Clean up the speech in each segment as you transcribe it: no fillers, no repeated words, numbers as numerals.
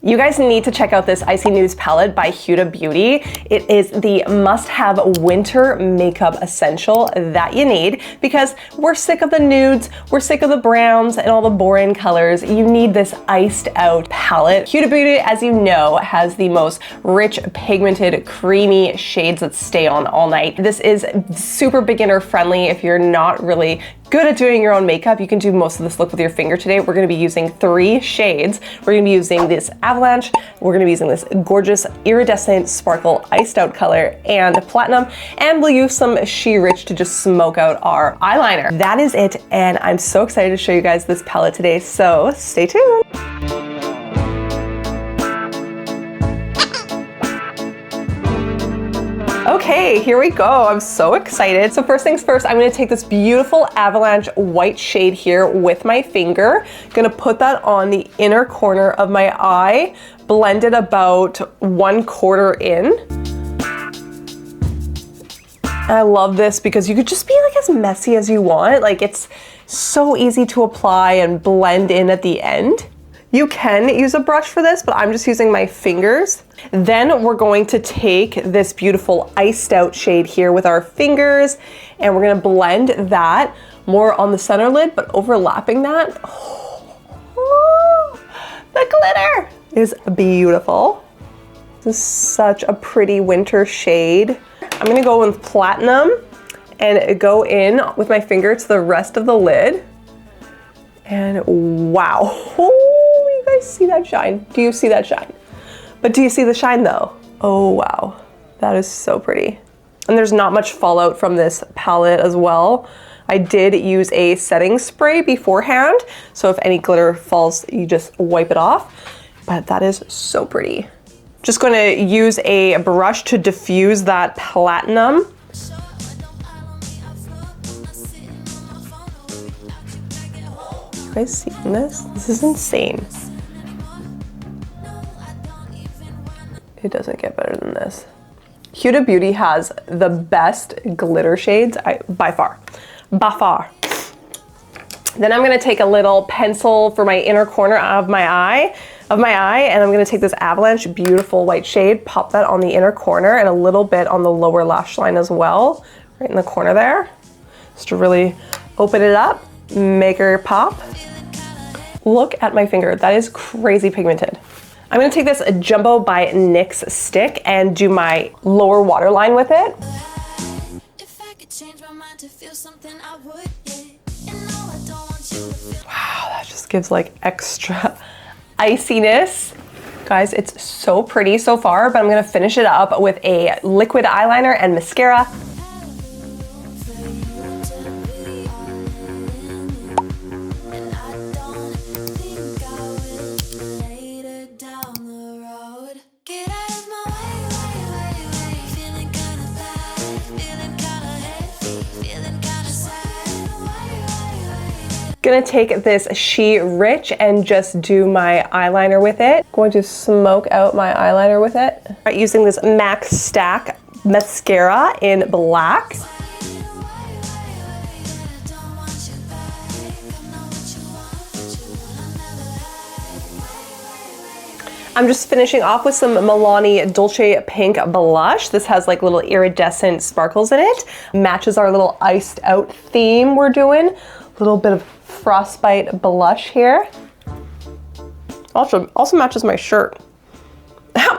You guys need to check out this Icy Nudes Palette by Huda Beauty. It is the must-have winter makeup essential that you need because we're sick of the nudes, we're sick of the browns and all the boring colors. You need this iced out palette. Huda Beauty, as you know, has the most rich, pigmented, creamy shades that stay on all night. This is super beginner friendly. If you're not really good at doing your own makeup, you can do most of this look with your finger today. We're gonna be using 3 shades. We're gonna be using this Avalanche, we're gonna be using this gorgeous iridescent sparkle iced out color and platinum, and we'll use some She Rich to just smoke out our eyeliner. That is it, and I'm so excited to show you guys this palette today, so stay tuned. Okay, here we go. I'm so excited. So first things first, I'm gonna take this beautiful Avalanche white shade here with my finger. Gonna put that on the inner corner of my eye, blend it about 1/4 in. And I love this because you could just be like as messy as you want. Like it's so easy to apply and blend in at the end. You can use a brush for this, but I'm just using my fingers. Then we're going to take this beautiful iced out shade here with our fingers, and we're gonna blend that more on the center lid, but overlapping that. Oh, the glitter is beautiful. This is such a pretty winter shade. I'm gonna go with platinum and go in with my finger to the rest of the lid. And wow. You guys see that shine? Do you see that shine? But do you see the shine though? Oh wow, that is so pretty. And there's not much fallout from this palette as well. I did use a setting spray beforehand, so if any glitter falls, you just wipe it off. But that is so pretty. Just gonna use a brush to diffuse that platinum. You guys seeing this? This is insane. It doesn't get better than this. Huda Beauty has the best glitter shades by far. Then I'm gonna take a little pencil for my inner corner of my eye, and I'm gonna take this Avalanche beautiful white shade, pop that on the inner corner and a little bit on the lower lash line as well, right in the corner there, just to really open it up, make her pop. Look at my finger, that is crazy pigmented. I'm gonna take this Jumbo by NYX stick and do my lower waterline with it. Wow, that just gives like extra iciness. Guys, it's so pretty so far, but I'm gonna finish it up with a liquid eyeliner and mascara. Gonna take this She Rich and just do my eyeliner with it. Going to smoke out my eyeliner with it. I'm using this MAC Stack mascara in black. I'm just finishing off with some Milani Dolce Pink blush. This has like little iridescent sparkles in it. Matches our little iced out theme we're doing. A little bit of frostbite blush here. Also matches my shirt.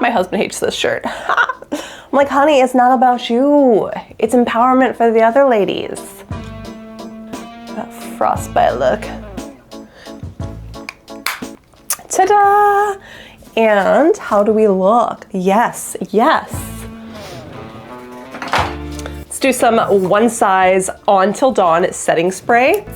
My husband hates this shirt. I'm like, honey, it's not about you. It's empowerment for the other ladies. That frostbite look. Ta-da! And how do we look? Yes, yes. Let's do some One Size On Till Dawn setting spray.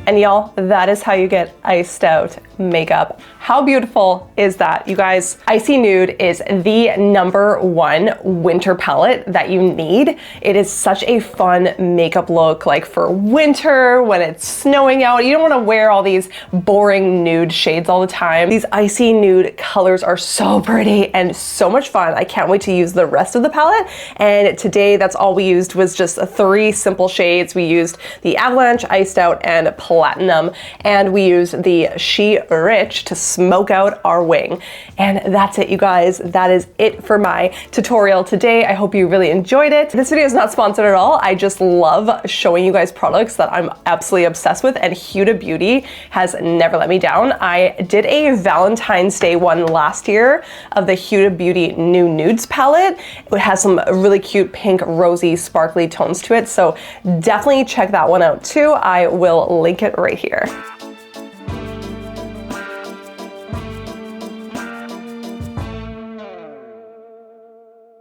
And y'all, that is how you get iced out makeup How beautiful is that, you guys? Icy Nude is the #1 winter palette that you need. It is such a fun makeup look, like for winter, when it's snowing out. You don't wanna wear all these boring nude shades all the time. These icy nude colors are so pretty and so much fun. I can't wait to use the rest of the palette. And today, that's all we used was just 3 simple shades. We used the Avalanche, Iced Out, and Platinum. And we used the She Rich to smoke out our wing. And that's it, you guys. That is it for my tutorial today. I hope you really enjoyed it. This video is not sponsored at all. I just love showing you guys products that I'm absolutely obsessed with, and Huda Beauty has never let me down. I did a Valentine's Day one last year of the Huda Beauty New Nudes palette. It has some really cute pink, rosy, sparkly tones to it, so definitely check that one out too. I will link it right here.